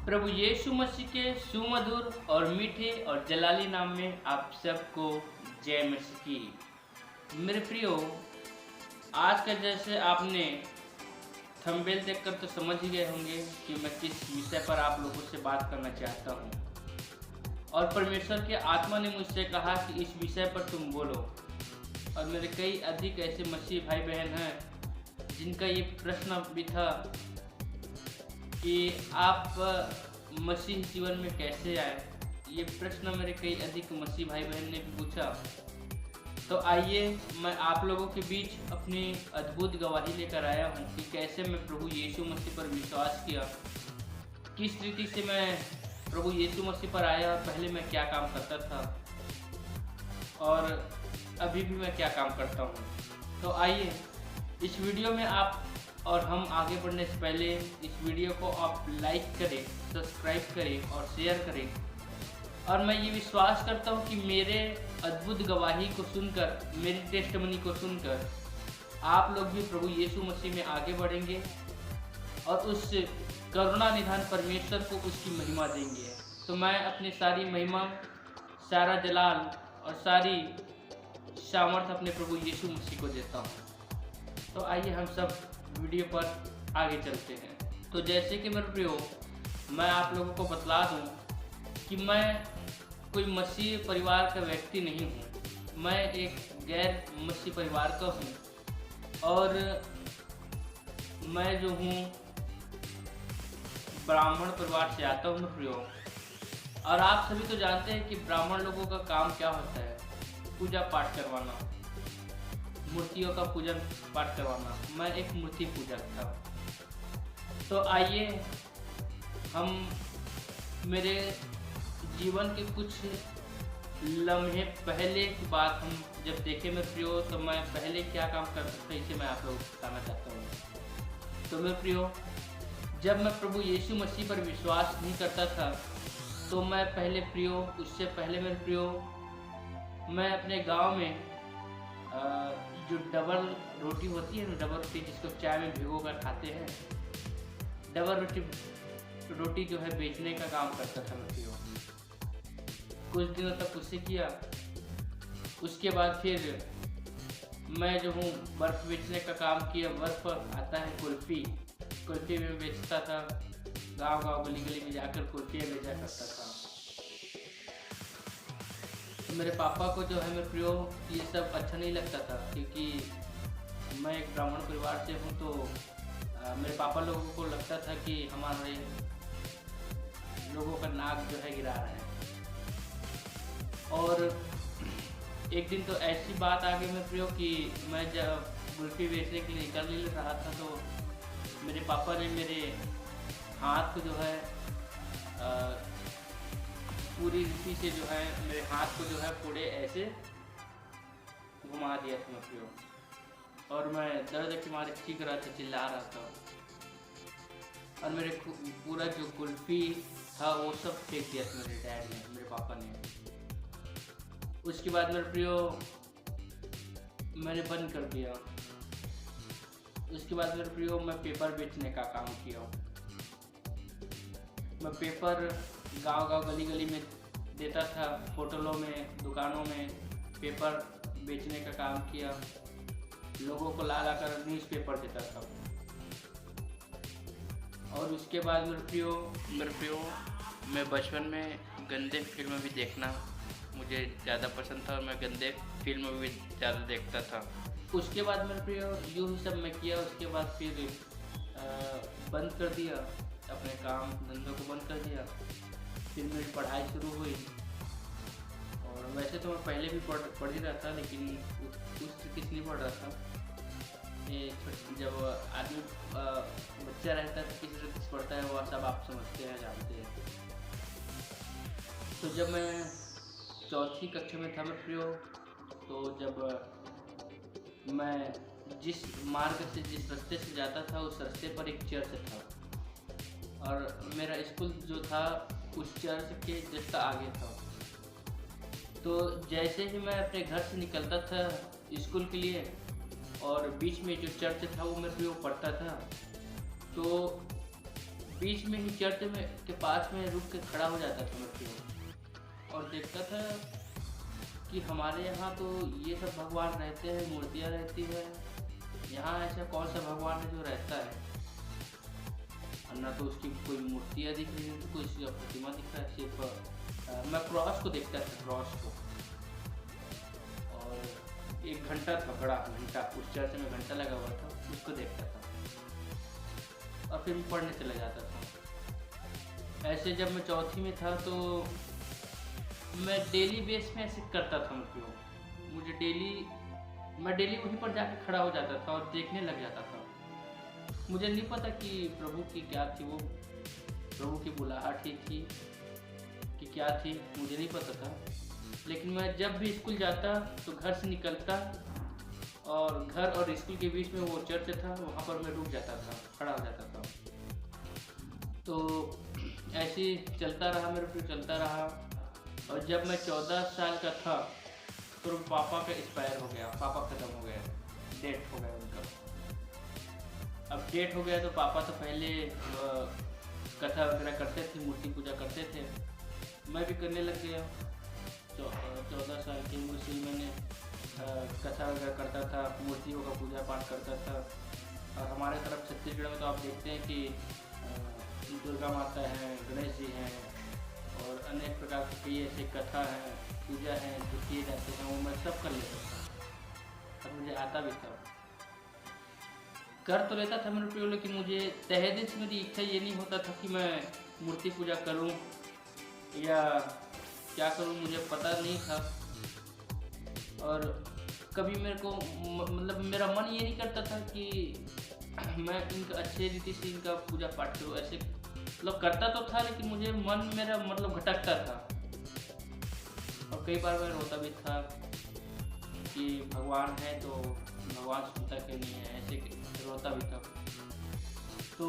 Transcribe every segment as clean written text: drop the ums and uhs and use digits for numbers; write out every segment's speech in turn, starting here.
प्रभु यीशु मसीह के सुमधुर और मीठे और जलाली नाम में आप सबको जय मसीह की। मेरे प्रियो, आज का जैसे आपने थंबनेल देखकर तो समझ ही गए होंगे कि मैं किस विषय पर आप लोगों से बात करना चाहता हूँ। और परमेश्वर के आत्मा ने मुझसे कहा कि इस विषय पर तुम बोलो। और मेरे कई अधिक ऐसे मसीह भाई बहन हैं जिनका ये प्रश्न भी था कि आप मसीह जीवन में कैसे आए। ये प्रश्न मेरे कई अधिक मसीह भाई बहन ने भी पूछा। तो आइए मैं आप लोगों के बीच अपनी अद्भुत गवाही लेकर आया हूँ कि कैसे मैं प्रभु यीशु मसीह पर विश्वास किया, किस रीति से मैं प्रभु यीशु मसीह पर आया और पहले मैं क्या काम करता था और अभी भी मैं क्या काम करता हूँ। तो आइए इस वीडियो में आप और हम आगे बढ़ने से पहले इस वीडियो को आप लाइक करें, सब्सक्राइब करें और शेयर करें। और मैं ये विश्वास करता हूँ कि मेरे अद्भुत गवाही को सुनकर, मेरी टेस्टमनी को सुनकर आप लोग भी प्रभु यीशु मसीह में आगे बढ़ेंगे और उस करुणा निधान परमेश्वर को उसकी महिमा देंगे। तो मैं अपनी सारी महिमा, सारा जलाल और सारी सामर्थ अपने प्रभु यीशु मसीह को देता हूँ। तो आइए हम सब वीडियो पर आगे चलते हैं। तो जैसे कि मेरे प्रियो, मैं आप लोगों को बतला दूं कि मैं कोई मसीह परिवार का व्यक्ति नहीं हूँ। मैं एक गैर मसीह परिवार का हूँ और मैं जो हूँ ब्राह्मण परिवार से आता हूँ मेरे प्रियो। और आप सभी तो जानते हैं कि ब्राह्मण लोगों का काम क्या होता है, पूजा पाठ करवाना, मूर्तियों का पूजन पाठ करवाना। मैं एक मूर्ति पूजक था। तो आइए हम मेरे जीवन के कुछ लम्हे पहले की बात हम जब देखें मेरे प्रियो, तो मैं पहले क्या काम करता था इसे मैं आप लोगों को बताना चाहता हूँ। तो मेरे प्रियो, जब मैं प्रभु यीशु मसीह पर विश्वास नहीं करता था तो मैं पहले प्रियो, उससे पहले मेरे प्रियो, मैं अपने गांव में जो डबल रोटी होती है ना, डबल रोटी जिसको चाय में भिगो कर खाते हैं, डबल रोटी जो है बेचने का काम करता था मैं प्रियो। कुछ दिनों तक उसे किया। उसके बाद फिर मैं जो हूँ बर्फ़ बेचने का काम किया। बर्फ़ आता है कुल्फ़ी में बेचता था। गांव गली गली में जाकर कुल्फ़ी बेचा करता था। तो मेरे पापा को जो है मेरे प्रियो ये सब अच्छा नहीं लगता था, क्योंकि मैं एक ब्राह्मण परिवार से हूँ। तो मेरे पापा लोगों को लगता था कि हमारे लोगों का नाक जो है गिरा रहा है। और एक दिन तो ऐसी बात आ गई मेरे प्रियो कि मैं जब कुल्फ़ी बेचने के लिए निकल रहा था तो मेरे पापा ने मेरे हाथ को जो है पूरी रीति से जो है मेरे हाथ को जो है पूरे ऐसे घुमा दिया था मेरे प्रियो। और मैं दर्द के मारे चीख रहा था, चिल्ला रहा था। और मेरे पूरा जो कुल्फ़ी था वो सब फेंक दिया था मेरे डैड ने, मेरे पापा ने। उसके बाद मेरे प्रियो मैंने बंद कर दिया। उसके बाद मेरे प्रियो मैं पेपर बेचने का काम किया। मैं पेपर गांव गली गली में देता था, होटलों में, दुकानों में पेपर बेचने का काम किया। लोगों को ला कर न्यूज़पेपर देता था। और उसके बाद मेरे प्रियो मैं बचपन में गंदे फिल्म भी देखना मुझे ज़्यादा पसंद था और मैं गंदे फिल्म भी ज़्यादा देखता था। उसके बाद मेरे प्रियो यूँ ही सब मैं किया। उसके बाद फिर बंद कर दिया, अपने काम धंधों को बंद कर दिया। फिर मेरी पढ़ाई शुरू हुई। और वैसे तो मैं पहले भी पढ़ ही रहा था, लेकिन उस स्थिति से नहीं पढ़ रहा था। जब आदमी बच्चा रहता है तो किस रीति से पढ़ता है वह सब आप समझते हैं, जानते हैं। तो जब मैं चौथी कक्षा में था मेरे प्रियो, तो जब मैं जिस मार्ग से, जिस रास्ते से जाता था उस रास्ते पर एक चर्च था। और मेरा स्कूल जो था उस चर्च के जस्ट आगे था। तो जैसे ही मैं अपने घर से निकलता था स्कूल के लिए और बीच में जो चर्च था वो मेरे प्रियो पड़ता था, तो बीच में ही चर्च में के पास में रुक के खड़ा हो जाता था मैं और देखता था कि हमारे यहाँ तो ये सब भगवान रहते हैं, मूर्तियाँ रहती है, यहाँ ऐसा कौन सा भगवान है जो रहता है। और ना तो उसकी कोई मूर्तियाँ दिख रही है, कोई उसका प्रतिमा दिख रहा है, सिर्फ मैं क्रॉस को देखता था, क्रॉस को। और एक घंटा था, बड़ा घंटा, उस चर्च में घंटा लगा हुआ था, उसको देखता था और फिर पढ़ने चला जाता था। ऐसे जब मैं चौथी में था तो मैं डेली बेस में ऐसे करता था। मैं डेली वहीं पर जाके खड़ा हो जाता था और देखने लग जाता था। मुझे नहीं पता कि प्रभु की क्या थी, वो प्रभु की बुलाहट ही थी कि क्या थी, मुझे नहीं पता था। लेकिन मैं जब भी स्कूल जाता तो घर से निकलता और घर और स्कूल के बीच में वो चर्च था, वहाँ पर मैं रुक जाता था, खड़ा हो जाता था। तो ऐसे ही चलता रहा, मेरे पे चलता रहा। और जब मैं 14 साल का था तो पापा का एक्सपायर हो गया, पापा ख़त्म हो गया, डेथ हो गया उनका। अब डेथ हो गया तो पापा तो पहले कथा वगैरह करते थे, मूर्ति पूजा करते थे, मैं भी करने लग गया। 14 साल की उम्र से मैंने कथा वगैरह करता था, मूर्तियों का पूजा पाठ करता था। और हमारे तरफ छत्तीसगढ़ में तो आप देखते हैं कि दुर्गा माता हैं, गणेश जी हैं और अनेक प्रकार की ऐसे कथा हैं, पूजा हैं जो किए जाते हैं, वो मैं सब कर लेता था और मुझे आता भी था, कर तो लेता था मेरे प्रियो। लेकिन मुझे तहे दिल से मेरी इच्छा ये नहीं होता था कि मैं मूर्ति पूजा करूं या क्या करूं, मुझे पता नहीं था। और कभी मेरे को मतलब मेरा मन ये नहीं करता था कि मैं इनका अच्छे रीति से इनका पूजा पाठ करूँ। ऐसे मतलब करता तो था लेकिन मुझे मन मेरा मतलब भटकता था। और कई बार मैं रोता भी था कि भगवान है तो भगवान सुनता क्यों नहीं है, ऐसे रोता भी था। तो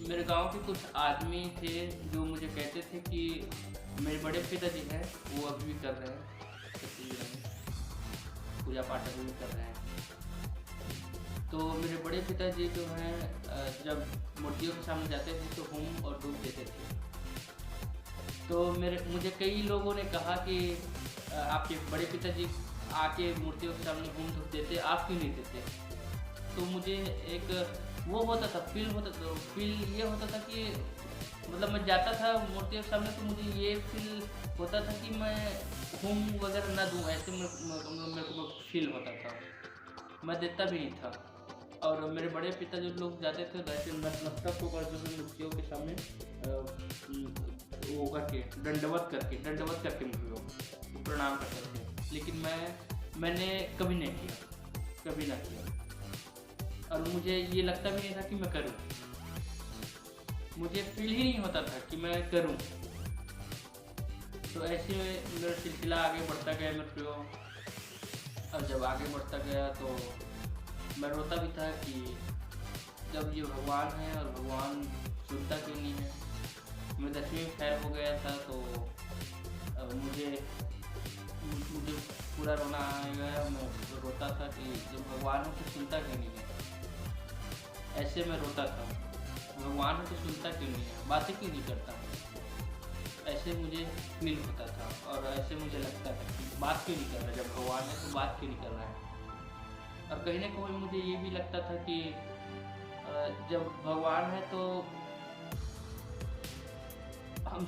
मेरे गांव के कुछ आदमी थे जो मुझे कहते थे कि मेरे बड़े पिताजी हैं वो अभी भी कर रहे हैं, पूजा पाठ अभी भी कर रहे हैं। तो मेरे बड़े पिताजी जो हैं जब मूर्तियों के सामने जाते थे तो होम और धूप देते थे। तो मुझे कई लोगों ने कहा कि आपके बड़े पिताजी आके मूर्तियों के सामने होम धूप देते, आप क्यों नहीं देते। तो मुझे एक वो होता था, फील ये होता था कि मतलब मैं जाता था मूर्तियों के सामने तो मुझे ये फील होता था कि मैं होम वगैरह ना दूँ, ऐसे मेरे को फील होता था, मैं देता भी नहीं था। और मेरे बड़े पिता जो लोग जाते थे वैसे नतमस्तक होकर जो मूर्तियों के सामने वो करके दंडवत करके मूर्तियों को प्रणाम करते थे। लेकिन मैंने कभी नहीं किया, कभी ना किया। और मुझे ये लगता भी नहीं था कि मैं करूं, मुझे फील ही नहीं होता था कि मैं करूं। तो ऐसे मेरा सिलसिला आगे बढ़ता गया मेरे प्रियो। और जब आगे बढ़ता गया तो मैं रोता भी था कि जब ये भगवान है और भगवान सुनता क्यों नहीं है। मैं 10वीं में फेल हो गया था तो मुझे पूरा रोना आ गया। मैं रोता था कि जब भगवान है तो सुनता क्यों नहीं है। ऐसे मैं रोता था, भगवान है तो सुनता क्यों नहीं है, बातें क्यों नहीं करता। ऐसे मुझे फील होता था और ऐसे मुझे लगता था कि बात क्यों नहीं कर रहा, जब भगवान है तो बात क्यों नहीं कर रहा है। और कहीं ना कहीं मुझे ये भी लगता था कि जब भगवान है तो हम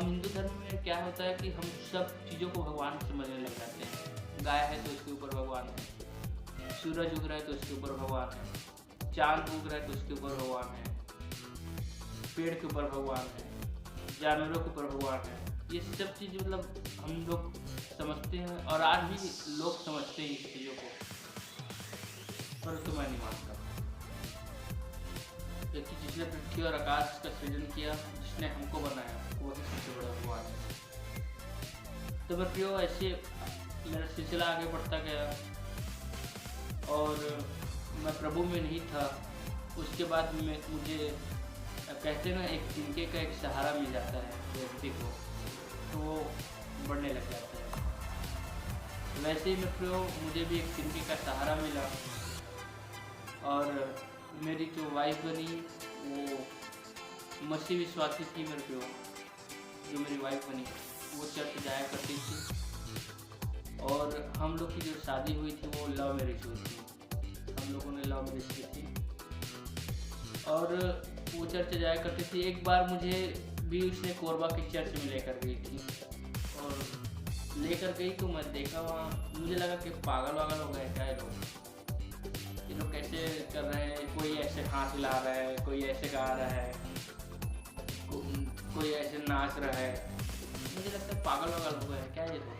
हिंदू धर्म में क्या होता है कि हम सब चीज़ों को भगवान समझने लग जाते हैं। गाय है तो उसके ऊपर भगवान है, सूरज उग रहा है तो उसके ऊपर भगवान है, चांद उग रहा है तो उसके ऊपर भगवान है, पेड़ के ऊपर भगवान है, जानवरों के ऊपर भगवान है। ये सब चीज़ मतलब हम लोग समझते हैं और आज भी लोग समझते हैं इस चीज़ों को, परंतु मैं नहीं मानता। क्योंकि जिसने पृथ्वी और आकाश का सृजन किया, जिसने हमको बनाया, वही सबसे बड़ा भगवान है। तो मैं प्रियो ऐसे मेरा सिलसिला आगे बढ़ता गया और मैं प्रभु में नहीं था। उसके बाद में मुझे कहते ना एक तिनके का एक सहारा मिल जाता है व्यक्ति को, तो वो बढ़ने लग जाता है। वैसे ही मैं प्रियो मुझे भी एक तिनके का सहारा मिला और मेरी जो वाइफ बनी वो मसीह विश्वासी थी मेरे प्रियो, जो मेरी वाइफ बनी, वो चर्च जाया करती थी। और हम लोग की जो शादी हुई थी वो लव मैरिज हुई थी, हम लोगों ने लव मैरिज की थी। और वो चर्च जाया करती थी। एक बार मुझे भी उसने कोरबा के चर्च में लेकर गई थी, और लेकर गई तो मैं देखा वहाँ, मुझे लगा कि पागल वागल हो गए क्या ये लोग कैसे कर रहे हैं। कोई ऐसे हाथ हिला रहा है, कोई ऐसे गा रहा है, कोई ऐसे नाच रहा है। मुझे लगता है पागल वागल हो गए क्या ये लोग।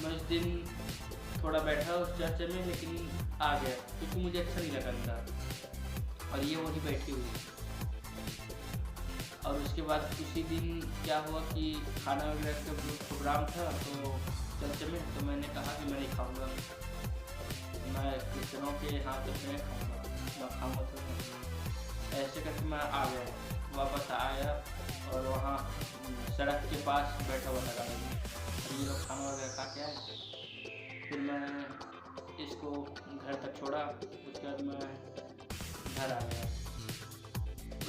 मैं उस दिन थोड़ा बैठा उस चर्च में, लेकिन आ गया क्योंकि मुझे अच्छा नहीं लगा अंदर, और ये वहीं बैठी हुई। और उसके बाद उसी दिन क्या हुआ कि खाना वगैरह का प्रोग्राम था तो चर्च में, तो मैंने कहा कि मैं नहीं खाऊँगा, मैं क्रिश्चनों के हाथ में खाऊँगा, मैं खाऊँगा तो। ऐसे करके मैं आ गया, वापस आया और वहाँ सड़क के पास बैठा हुआ था गाड़ी में, ये लोग खाना वगैरह खा के आए। फिर मैं इसको घर तक छोड़ा, उसके बाद मैं घर आ गया।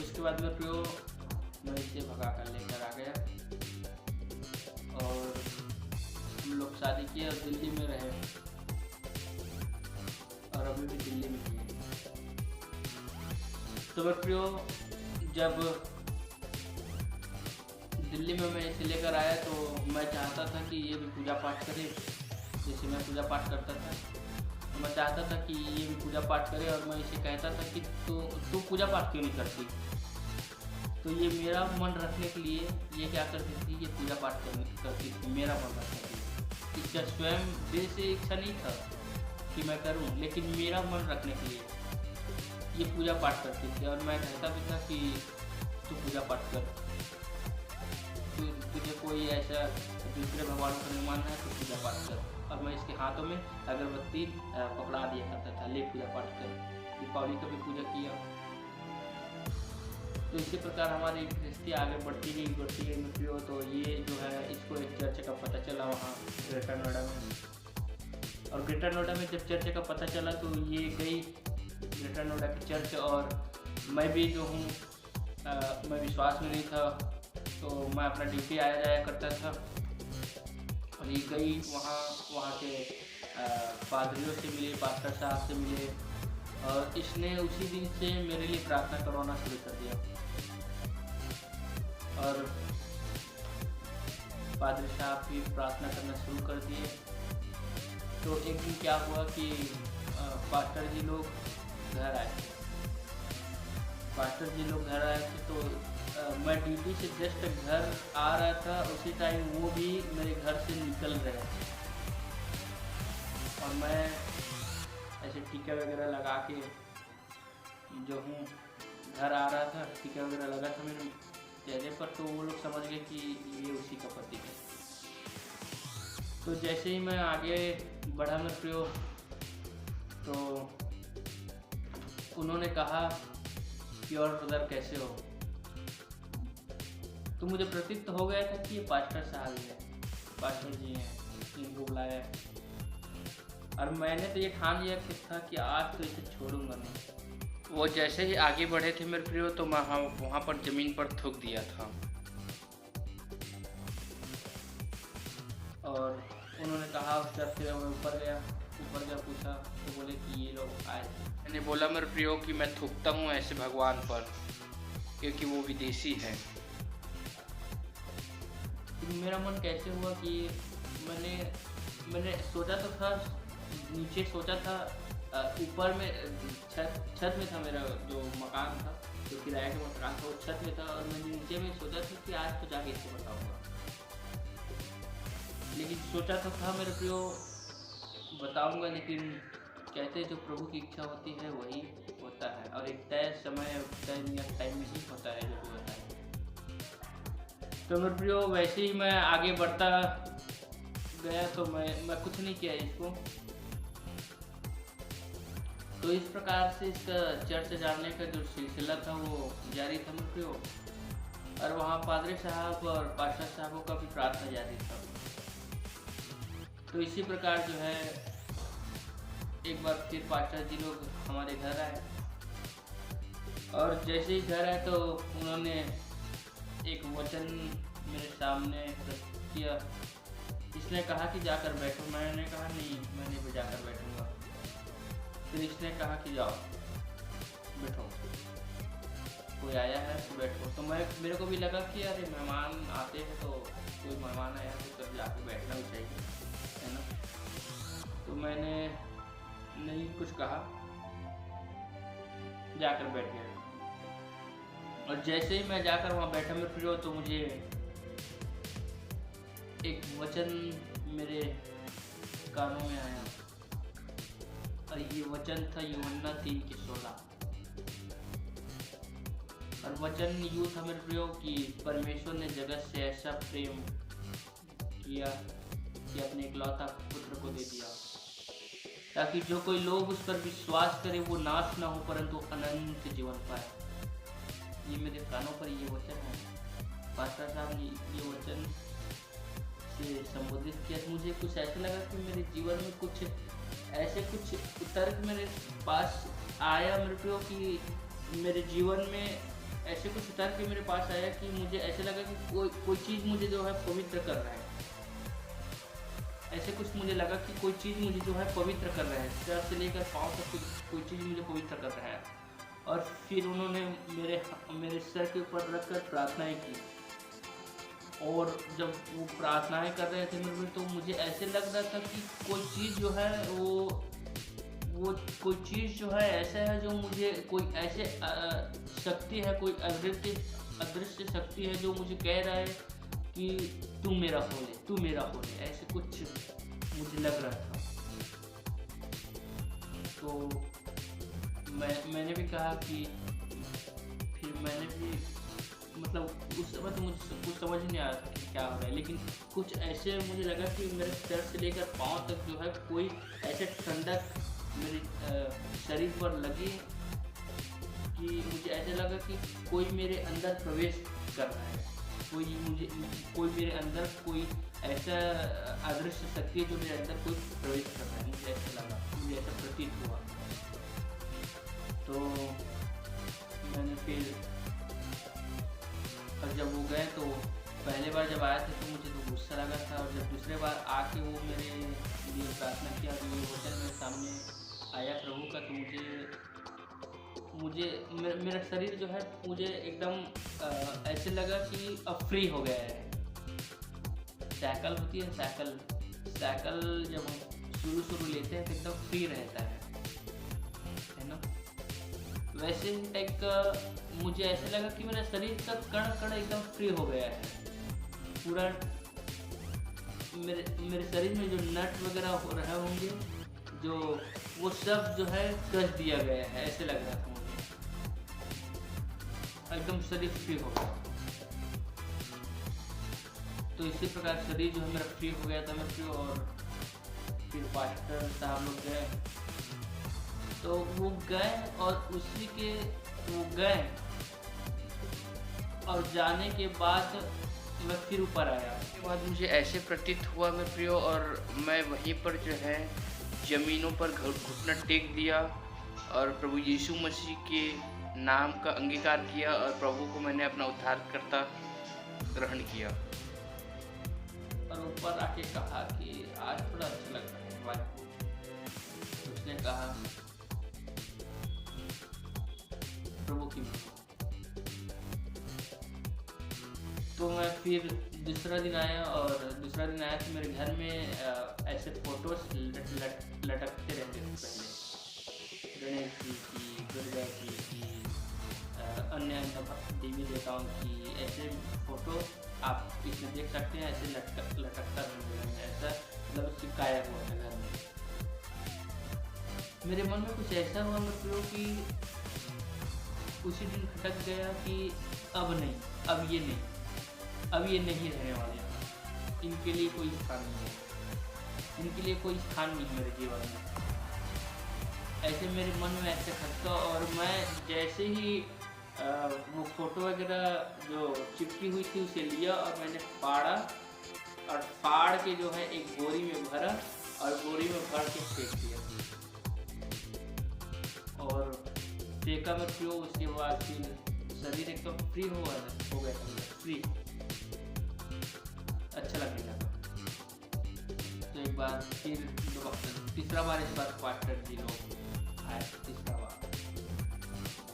उसके बाद मैं इसे भगा कर लेकर आ गया, और हम लोग शादी किए और दिल्ली में रहे, और अभी भी दिल्ली में ही। तो मेरे प्रियो, जब दिल्ली में मैं इसे लेकर आया तो मैं चाहता था कि ये भी पूजा पाठ करे, जैसे मैं पूजा पाठ करता था। तो मैं चाहता था कि ये भी पूजा पाठ करे, और मैं इसे कहता था कि तू पूजा पाठ क्यों नहीं करती। तो ये मेरा मन रखने के लिए ये क्या करती थी, ये पूजा पाठ करती थी मेरा मन रखने के लिए। इसका स्वयं दिल से इच्छा नहीं था कि मैं करूं, लेकिन मेरा मन रखने के लिए ये पूजा पाठ करती थी। और मैं कहता भी था कि तू पूजा पाठ कर, तुझे कोई ऐसा दूसरे भगवानों का नहीं मानना है तो पूजा पाठ कर। और मैं इसके हाथों में अगरबत्ती पकड़ा दिया करता था, ले पूजा पाठ कर। दीपावली का भी पूजा किया। तो इसी प्रकार हमारी गृहस्थी आगे बढ़ती गई मित्रों। तो ये जो है, इसको एक चर्च का पता चला वहाँ ग्रेटर नोएडा में। और ग्रेटर नोएडा में जब चर्च का पता चला तो ये गई ग्रेटर नोएडा की चर्च, और मैं भी जो हूँ मैं विश्वास में नहीं था, तो मैं अपना ड्यूटी आया जाया करता था। और ये गई वहाँ के पादरियों से मिले, पास्टर साहब से मिले, और इसने उसी दिन से मेरे लिए प्रार्थना करवाना शुरू कर दिया। और पादरी साहब भी प्रार्थना करना शुरू कर दिए। तो एक दिन क्या हुआ कि पास्टर जी लोग घर आए थे। तो मैं ड्यूटी से जस्ट घर आ रहा था, उसी टाइम वो भी मेरे घर से निकल रहे, और मैं ऐसे टीका वगैरह लगा के जो हूँ घर आ रहा था। टीका वगैरह लगा था मेरे चेहरे पर, तो वो लोग समझ गए कि ये उसी का पति है। तो जैसे ही मैं आगे बढ़ा मेरे प्रियो, तो उन्होंने कहा कि और ब्रदर कैसे हो। तो मुझे प्रतीत हो गया था कि ये पास्टर साहब है, पास्टर जी हैं, इनको बुलाया है। और मैंने तो ये ठान लिया था कि आज तो इसे छोड़ूंगा नहीं। वो जैसे ही आगे बढ़े थे मेरे प्रियो, तो मैं वहाँ पर ज़मीन पर थूक दिया था। और उन्होंने कहा, उस तरफ से मैं ऊपर गया पूछा, तो बोले कि ये लोग आए थे। मैंने बोला मेरे प्रियो कि मैं थूकता हूँ ऐसे भगवान पर, क्योंकि वो विदेशी है। मेरा मन कैसे हुआ कि मैंने सोचा तो था, नीचे सोचा था, ऊपर में छत में था मेरा जो मकान था, जो किराए का मकान था, वो छत में था। और मैंने नीचे में सोचा था कि आज तो जाके इसको बताऊंगा। लेकिन सोचा तो था मेरे प्रियो बताऊंगा, लेकिन कहते जो प्रभु की इच्छा होती है वही होता है, और एक तय समय तय टाइम में ही होता है जो भी होता है। तो मेरे प्रियो वैसे ही मैं आगे बढ़ता गया, तो मैं कुछ नहीं किया इसको। तो इस प्रकार से इसका चर्च जानने का जो सिलसिला था वो जारी था मेरे प्रियो। और वहाँ पादरी साहब और पास्टर साहबों का भी प्रार्थना जारी था। तो इसी प्रकार जो है, एक बार फिर पास्टर जी लोग हमारे घर आए, और जैसे ही घर आए तो उन्होंने एक वचन मेरे सामने प्रस्तुत किया। इसने कहा कि जाकर बैठो। मैंने कहा नहीं, मैं नहीं जाकर बैठूंगा। फिर इसने कहा कि जाओ बैठो, कोई आया है तो बैठो। तो मेरे को भी लगा कि अरे मेहमान आते हैं तो कोई मेहमान आया तो तब जाके बैठना भी चाहिए, है ना। तो मैंने नहीं कुछ कहा, जाकर बैठ गया। और जैसे ही मैं जाकर वहाँ बैठा मेरे प्रियो, तो मुझे एक वचन मेरे कानों में आया, और ये वचन था यूहन्ना 3:16। और वचन यूँ था मेरे प्रियो कि परमेश्वर ने जगत से ऐसा प्रेम किया कि अपने इकलौता पुत्र को दे दिया, ताकि जो कोई लोग उस पर विश्वास करे वो नाश ना हो परंतु अनंत जीवन पाए। ये मेरे कानों पर ये वचन है। पास्टर साहब ने ये वचन से संबोधित किया तो मुझे कुछ ऐसा लगा कि मेरे जीवन में कुछ तर्क मेरे पास आया मेरे प्रियो, कि मेरे जीवन में ऐसे कुछ तर्क मेरे पास आया कि मुझे ऐसा लगा कि कोई चीज़ मुझे जो है पवित्र कर रहा है। ऐसे कुछ मुझे लगा कि कोई चीज़ मुझे जो है पवित्र कर रहा है, सिर से लेकर पाँव तक कोई चीज़ मुझे पवित्र कर रहा है। और फिर उन्होंने मेरे सर के ऊपर रखकर प्रार्थनाएं की, और जब वो प्रार्थनाएं कर रहे थे मेरे में, तो मुझे ऐसे लग रहा था कि कोई चीज़ जो है वो कोई चीज़ जो है ऐसा है जो मुझे कोई ऐसे शक्ति है, कोई अदृश्य शक्ति है जो मुझे कह रहा है कि तू मेरा हो ले, ऐसे कुछ मुझे लग रहा था। तो मैंने भी कहा कि फिर मैंने भी मतलब उस समय तो मुझे कुछ समझ नहीं आ रहा कि क्या हो रहा है, लेकिन कुछ ऐसे मुझे लगा कि मेरे सर से लेकर पाँव तक जो है कोई ऐसे ठंडक मेरे शरीर पर लगी कि मुझे ऐसा लगा कि कोई मेरे अंदर प्रवेश कर रहा है, कोई मेरे अंदर कोई ऐसा अदृश्य शक्ति है जो मेरे अंदर कोई प्रवेश कर रहा है। मुझे ऐसा लगा, मुझे ऐसा प्रतीत हुआ। तो मैंने फिर और जब वो गए तो पहले बार जब आया था तो मुझे तो गुस्सा लगा था, और जब दूसरे बार आके वो मेरे लिए प्रार्थना किया तो ये वचन मेरे सामने आया प्रभु का, तो मुझे मेरा शरीर जो है मुझे एकदम ऐसे लगा कि अब फ्री हो गया है। साइकिल होती है, साइकिल जब हम शुरू लेते हैं तो एकदम फ्री रहता है ना। वैसे ही टाइप का मुझे ऐसा लगा कि मेरा शरीर का कण एकदम फ्री हो गया है पूरा। मेरे शरीर में जो नट वगैरह हो रहे होंगे जो वो सब जो है कस दिया गया है, ऐसे लग रहा था मुझे, एकदम शरीर फ्री हो गया। तो इसी प्रकार शरीर जो है मेरा फ्री हो गया था मैं फ्री। और फिर पास्टर साहब लोग गए, तो वो गए और वो गए और जाने के बाद मैं फिर ऊपर आया। उसके बाद मुझे ऐसे प्रतीत हुआ मैं प्रियो, और मैं वहीं पर जो है ज़मीनों पर घुटना टेक दिया और प्रभु यीशु मसीह के नाम का अंगीकार किया, और प्रभु को मैंने अपना उद्धारकर्ता ग्रहण किया। और ऊपर आके कहा कि आज थोड़ा अच्छा लग रहा है भाई। उसने कहा प्रभु की। तो मैं फिर दूसरा दिन आया तो मेरे घर में ऐसे फोटोज लटकते रहते थे पहले, गणेश जी की, दुर्गा जी की, अन्य देवी देवताओं की, ऐसे फोटो आप इसमें देख सकते हैं। ऐसे लटकता रहता, ऐसा मतलब चिपकाया हुआ है घर में। मेरे मन में कुछ ऐसा हुआ मतलब कि उसी दिन खटक गया कि अब ये नहीं रहने वाले हैं, इनके लिए कोई स्थान नहीं है, इनके लिए कोई स्थान नहीं है मेरे जीवन में। ऐसे मेरे मन में ऐसे खटका, और मैं जैसे ही वो फोटो वगैरह जो चिपकी हुई थी उसे लिया और मैंने फाड़ा, और फाड़ के जो है एक बोरी में भरा और बोरी में भर के फेंक दिया। और फेंका मेरे प्रियो। उसके बाद फिर शरीर एकदम फ्री हो गया था, फ्री, अच्छा लगने लगा। तो एक बार फिर तीसरा बार इस बार पास्टर जी लोग आए तीसरा बार,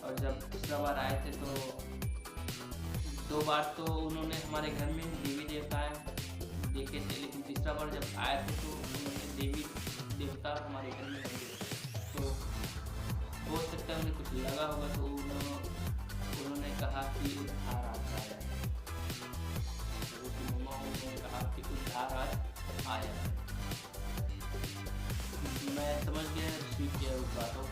और जब तीसरा बार आए थे तो 2 बार तो उन्होंने हमारे घर में देवी देवताएं देखे थे, लेकिन तीसरा बार जब आए थे तो उन्होंने देवी देवता हमारे घर में नहीं देखे। तो हो सकता है उन्हें कुछ लगा होगा, तो उन्होंने कहा कि उद्धार आज आया है। उन्होंने कहा कि उद्धार आज आया है। मैं समझ गया, स्वीट किया उस बात को।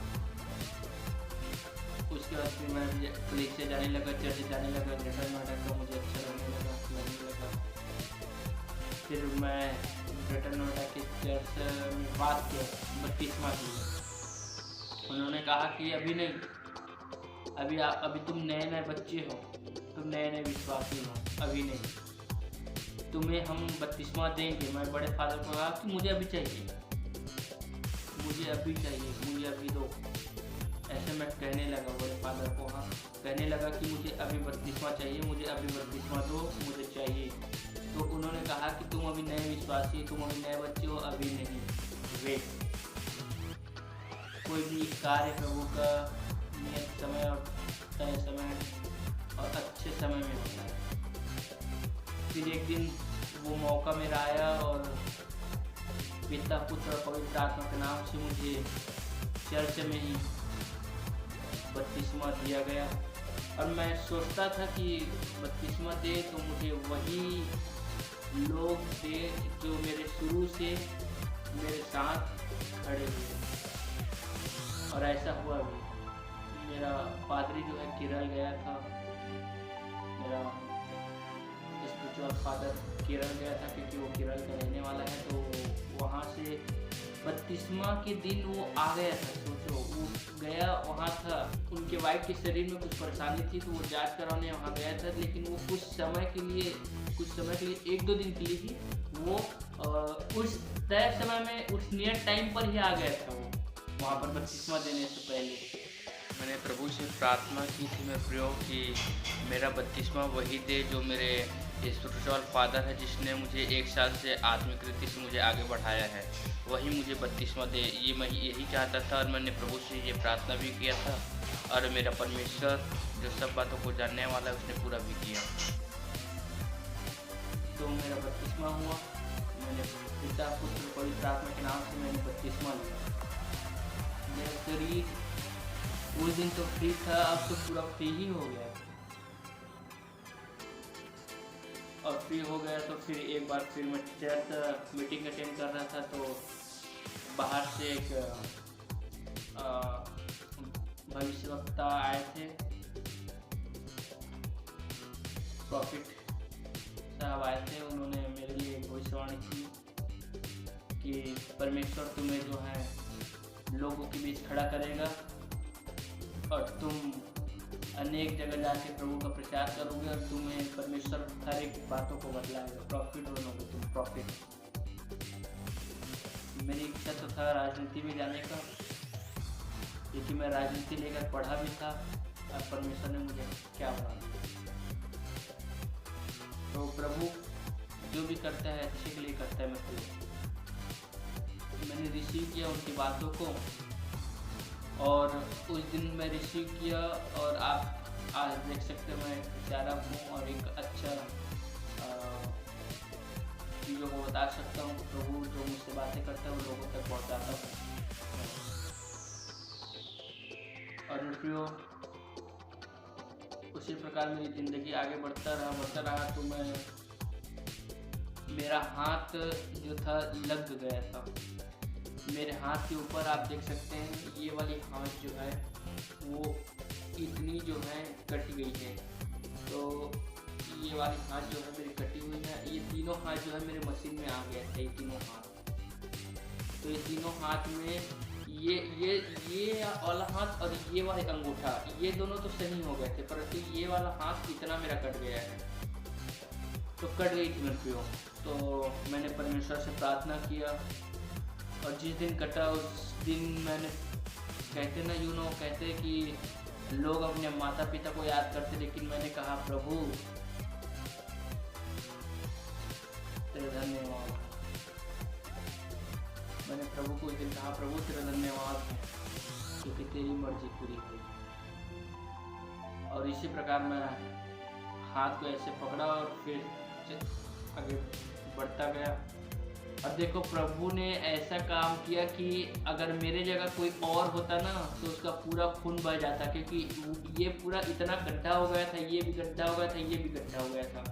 उसके बाद फिर मैं कॉलेज से जाने लगा, चर्च जाने लगा, ग्रेटर नोएडा का मुझे अच्छा लगने लगा। फिर मैं ग्रेटर नोएडा के चर्च में बात किया बपतिस्मा की। उन्होंने कहा कि अभी नहीं, अभी तुम नए बच्चे हो, तुम नए विश्वासी हो, अभी नहीं, तुम्हें हम बपतिस्मा देंगे। मैं बड़े फादर को कहा कि मुझे अभी चाहिए, मुझे अभी दो। ऐसे मैं कहने लगा बड़े फादर को, हाँ कहने लगा कि मुझे अभी बपतिस्मा चाहिए, मुझे अभी बपतिस्मा दो, मुझे चाहिए। तो उन्होंने कहा कि तुम अभी नए विश्वासी, तुम अभी नए बच्चे हो, अभी नहीं, वेट। कोई भी कार्य प्रभु का नियत समय और तय समय और अच्छे समय में होता है। फिर एक दिन वो मौका मेरा आया और पिता, पुत्र और पवित्र आत्मा के नाम से मुझे चर्च में ही बपतिस्मा दिया गया। और मैं सोचता था कि बपतिस्मा दे तो मुझे वही लोग दे जो मेरे शुरू से मेरे साथ खड़े हुए, और ऐसा हुआ भी। मेरा पादरी जो है केरल गया था, मेरा स्पिरिचुअल फादर केरल गया था, क्योंकि वो केरल का रहने वाला है। तो वहाँ से बपतिस्मा के दिन वो आ गया था। सोचो, वो गया वहाँ था, उनके वाइफ के शरीर में कुछ परेशानी थी, तो वो जांच कराने वहाँ गया था। लेकिन वो कुछ समय के लिए 1-2 दिन के लिए ही वो उस तय समय में, उस नियत टाइम पर ही आ गया था वो वहाँ पर बपतिस्मा देने से पहले। मैंने प्रभु से प्रार्थना की थी मेरे प्रियो कि मेरा बपतिस्मा वही दे जो मेरे स्पिरिचुअल फादर है, जिसने मुझे 1 साल से आत्मिक रीति से मुझे आगे बढ़ाया है, वही मुझे बपतिस्मा दे। ये मैं यही चाहता था, और मैंने प्रभु से ये प्रार्थना भी किया था, और मेरा परमेश्वर जो सब बातों को जानने वाला है उसने पूरा भी किया। तो मेरा बपतिस्मा हुआ, मैंने पिता, पुत्र, पवित्र आत्मा के नाम से मैंने बपतिस्मा लिया। मेरा शरीर उस दिन तो फ्री था, अब तो पूरा फ्री ही हो गया। और फ्री हो गया तो फिर एक बार फिर मैं चर्च मीटिंग अटेंड कर रहा था, तो बाहर से एक भविष्यवक्ता आए थे, प्रॉफिट साहब आए थे। उन्होंने मेरे लिए भविष्यवाणी की कि परमेश्वर तुम्हें जो है लोगों के बीच खड़ा करेगा, और तुम अनेक जगह जाके प्रभु का प्रचार करोगे, और तुम्हें परमेश्वर हर एक बातों को बदलाएगा, प्रॉफिट बनोगे तुम, प्रॉफिट। मेरी इच्छा तो था राजनीति में जाने का, क्योंकि मैं राजनीति लेकर पढ़ा भी था, और परमेश्वर ने मुझे क्या बना दिया। तो प्रभु जो भी करता है अच्छे के लिए करता है। मैंने रिसीव किया उनकी बातों को, और उस दिन मैं रिसीव किया, और आप आज देख सकते हैं मैं प्रचारक हूँ, और एक अच्छा चीज़ों को बता सकता हूँ। प्रभु जो मुझसे बातें करता है वो लोगों तक पहुँचाता हूँ। और प्रियो, उसी प्रकार मेरी ज़िंदगी आगे बढ़ता रहा तो मेरा हाथ जो था लग गया था। मेरे हाथ के ऊपर आप देख सकते हैं, ये वाली हाथ जो है वो इतनी जो है कट गई है। तो ये वाली हाथ जो है मेरी कटी हुई है। ये तीनों हाथ जो है मेरे मशीन में आ गया था, ये तीनों हाथ। तो ये तीनों हाथ में ये वाला हाथ और ये वाले अंगूठा, ये दोनों तो सही हो गए थे, परंतु ये वाला हाथ इतना मेरा कट गया है। तो कट गई थी मेरे प्रियो। तो मैंने परमेश्वर से प्रार्थना किया, और जिस दिन कटा उस दिन मैंने कहते ना कहते कि लोग अपने माता पिता को याद करते, लेकिन मैंने कहा प्रभु तेरा धन्यवाद। मैंने प्रभु को एक दिन कहा प्रभु तेरा धन्यवाद है क्योंकि तेरी मर्जी पूरी हुई। और इसी प्रकार मैं हाथ को ऐसे पकड़ा और फिर आगे बढ़ता गया। और देखो प्रभु ने ऐसा काम किया कि अगर मेरे जगह कोई और होता ना तो उसका पूरा खून बह जाता, क्योंकि ये पूरा इतना गड्ढा हो गया था, ये भी गड्ढा हो गया था, ये भी गड्ढा हो गया था।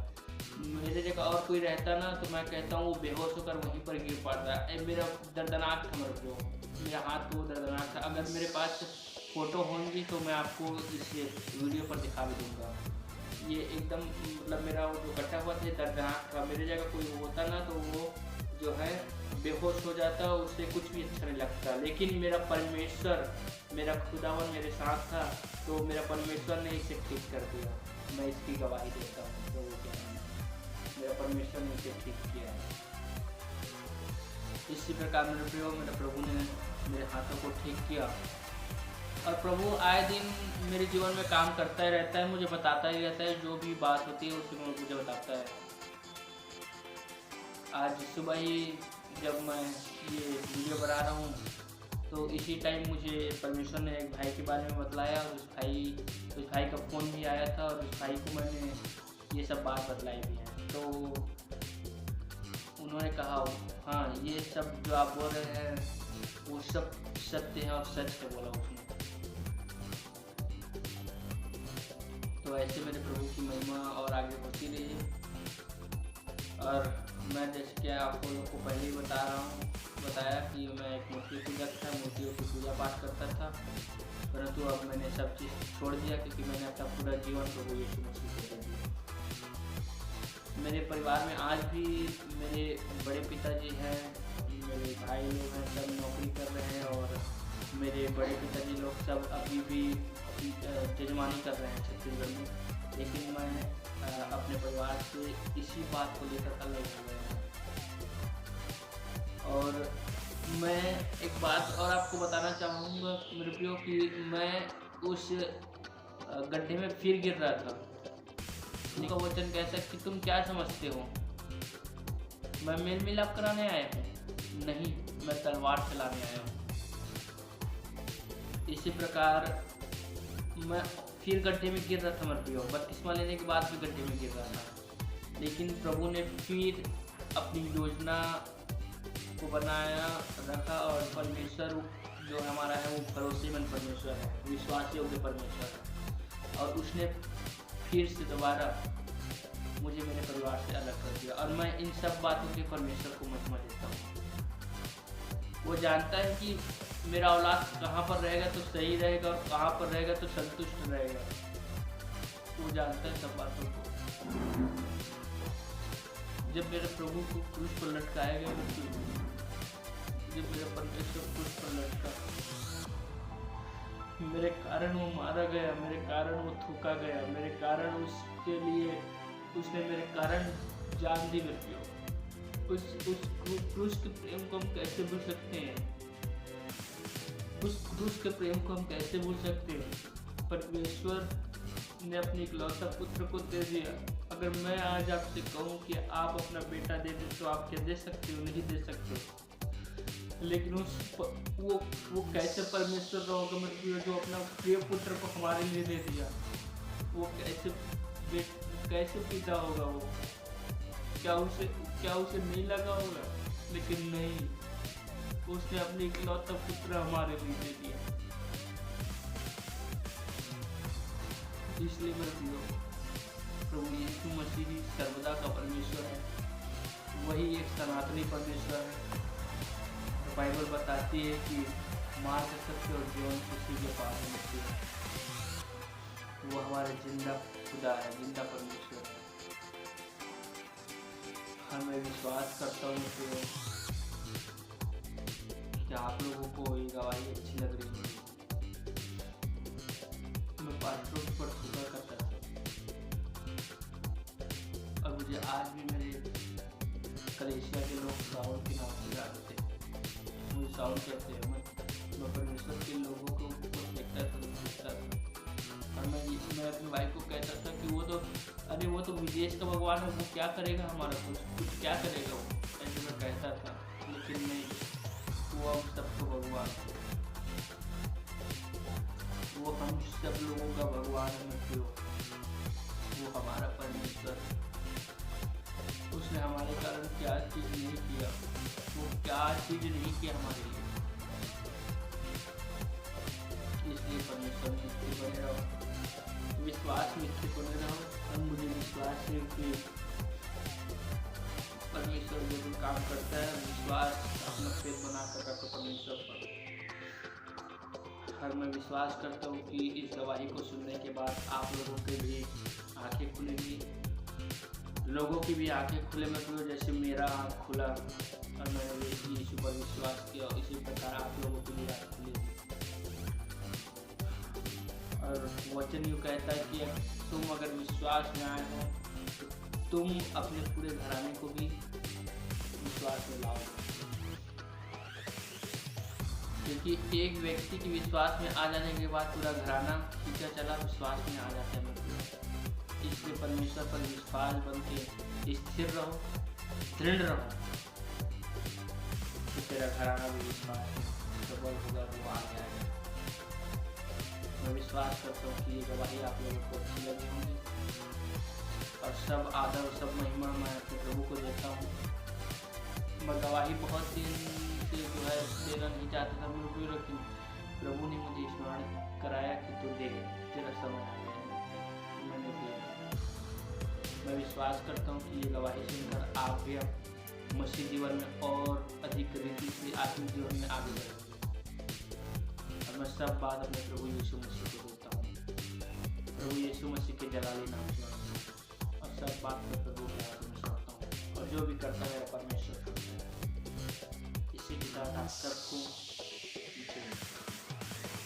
मेरे जगह और कोई रहता ना तो मैं कहता हूँ वो बेहोश होकर वहीं पर गिर पड़ता। मेरा दर्दनाक था मेरे को, मेरा हाथ तो दर्दनाक था। अगर मेरे पास फ़ोटो होंगी तो मैं आपको इस वीडियो पर दिखा भी दूँगा। ये एकदम मतलब मेरा वो जो गड्ढा हुआ था दर्दनाक था। मेरे जगह कोई होता ना तो वो जो है बेहोश हो जाता, उससे कुछ भी अच्छा नहीं लगता। लेकिन मेरा परमेश्वर, मेरा खुदावन मेरे साथ था, तो मेरा परमेश्वर ने इसे ठीक कर दिया। मैं इसकी गवाही देता हूँ। तो वो क्या है, मेरा परमेश्वर ने इसे ठीक किया। इसी प्रकार मेरे प्रियो, मेरे प्रभु ने मेरे हाथों को ठीक किया। और प्रभु आए दिन मेरे जीवन में काम करता ही रहता है, मुझे बताता ही रहता है। जो भी बात होती है उसमें मुझे बताता है। आज सुबह ही जब मैं ये वीडियो बना रहा हूँ तो इसी टाइम मुझे परमेश्वर ने एक भाई के बारे में बतलाया, और उस भाई का फ़ोन भी आया था, और उस भाई को मैंने ये सब बात बतलाई भी है। तो उन्होंने कहा हाँ ये सब जो आप बोल रहे हैं वो सब सत्य है और सच है, बोला उसने। तो ऐसे मेरे प्रभु की महिमा और आगे होती रही। और मैं जैसे कि आप लोगों को पहले ही बताया कि मैं एक मूर्ति पूजक था, मूर्तियों की पूजा पाठ करता था। परंतु अब मैंने सब चीज़ छोड़ दिया क्योंकि मैंने अपना पूरा जीवन प्रभु यीशु मसीह को दे दिया। मेरे परिवार में आज भी मेरे बड़े पिताजी हैं, मेरे भाई लोग हैं, सब नौकरी कर रहे हैं। और मेरे बड़े पिताजी लोग सब अभी भी जजमानी कर रहे हैं छत्तीसगढ़ में। लेकिन मैं अपने परिवार से इसी बात को लेकर अलग हो गया हूँ। और मैं एक बात और आपको बताना चाहूँगा मेरे प्रियो कि मैं उस गड्ढे में फिर गिर रहा था। उनका वचन कैसा कि तुम क्या समझते हो मैं मेल मिलाप कराने आया हूँ? नहीं, मैं तलवार चलाने आया हूँ। इसी प्रकार मैं फिर गड्ढे में गिर रहा था मेरे प्रियो, बपतिस्मा लेने के बाद भी गड्ढे में गिर रहा था। लेकिन प्रभु ने फिर अपनी योजना को बनाया रखा। और परमेश्वर जो हमारा है वो भरोसेमंद परमेश्वर है, विश्वास योग्य परमेश्वर है। और उसने फिर से दोबारा मुझे मेरे परिवार से अलग कर दिया। और मैं इन सब बातों के परमेश्वर को महिमा देता हूँ। वो जानता है कि मेरा औलाद कहाँ पर रहेगा तो सही रहेगा और कहाँ पर रहेगा तो संतुष्ट रहेगा। वो जानता है सब बातों को। जब मेरे प्रभु को क्रूस पर लटकाया गया, जब मेरा परमेश्वर क्रूस पर लटका, मेरे कारण वो मारा गया, मेरे कारण वो थूका गया, मेरे कारण उसके लिए उसने मेरे कारण जान दी मेरे को। उस क्रूस के प्रेम को हम कैसे भूल सकते हैं? उस क्रूस के प्रेम को हम कैसे भूल सकते हैं? परमेश्वर ने अपने इकलौता पुत्र को दे दिया। अगर मैं आज आपसे कहूँ कि आप अपना बेटा दे दें तो आप क्या दे सकते हो? नहीं दे सकते। लेकिन वो कैसे परमेश्वर रहोगा मेरे जो अपना प्रिय पुत्र को हमारे लिए दे दिया? वो कैसे पिता होगा? वो क्या उसे नहीं लगा होगा? लेकिन नहीं, उसने अपने इकलौता पुत्र हमारे लिए दे दिया। इसलिए मेरे प्रियो, प्रभु यीशु मसीह ही सर्वदा का परमेश्वर है। वही एक सनातनी परमेश्वर है। तो बाइबल बताती है कि मार्ग, सत्य और जीवन उसी के पास है। वो हमारे जिंदा खुदा है, जिंदा परमेश्वर है। हाँ, मैं विश्वास करता हूँ कि आप लोगों को ये गवाही अच्छी लग रही है। मैं पास्टरों पर शुक्र करता था और मुझे आज भी मेरे कलेशिया के लोग साउल के नाम से जानते हैं। मुझे साउल कहते हैं। मैं परमेश्वर के लोगों को देखता था और मैं अपनी वाइफ को कहता था कि वो तो विदेश का भगवान है, वो क्या करेगा हमारा, कुछ क्या करेगा वो, ऐसे मैं कहता था। लेकिन नहीं, वो हम सबको भगवान है, वो हम सब लोगों का भगवान है मित्रों, वो हमारा परमेश्वर। उसने हमारे कारण क्या चीज़ नहीं किया, वो क्या चीज़ नहीं किया हमारे लिए। इसलिए परमेश्वर में स्थिर बने रहो, विश्वास में स्थिर बने रहो। और मुझे विश्वास है कि परमेश्वर जरूर काम करता है। विश्वास अपना पेट बना कर रखो परमेश्वर पर। और मैं विश्वास करता हूँ कि इस गवाही को सुनने के बाद आप लोगों के भी आंखें खुलेंगी, लोगों की भी आंखें खुले मतलब जैसे मेरा आँख खुला और मैंने यीशु पर विश्वास किया, इसी प्रकार आप लोगों की भी आँख खुलेगी। और वचन यूँ कहता है कि तुम अगर विश्वास में आए हो तो तुम अपने पूरे घराने को भी विश्वास में लाओ, क्योंकि एक व्यक्ति के विश्वास में आ जाने के बाद पूरा घराना खींचा चला विश्वास में आ जाता है मतलब। इसलिए परमेश्वर पर विश्वास बन के स्थिर रहो, दृढ़ रहो, तो तेरा घराना भी विश्वास में प्रबल होगा, वो आ जाएगा। मैं विश्वास करता हूँ कि ये गवाही आप लोगों को अच्छी लगी होंगी और सब आदर और सब महिमा मैं अपने प्रभु को देता हूँ। मैं गवाही बहुत दिन से जो है देना नहीं चाहता था मैं, लेकिन प्रभु ने मुझे स्मरण कराया कि तू दे, तेरा समय आ गया है, मैंने दिया। मैं विश्वास करता हूँ कि ये गवाही सुनकर आप भी मसीह जीवन में और अधिक रीति से आत्मिक जीवन में आगे बढ़ेंगे। और मैं सब बात अपने प्रभु यीशु मसीह को देता हूँ, प्रभु यीशु मसीह के जलाली नाम से, और सब बात मैं प्रभु के हाथ में सौंपता हूँ। और जो भी करता है परमेश्वर करता है। इसी के साथ आप सबको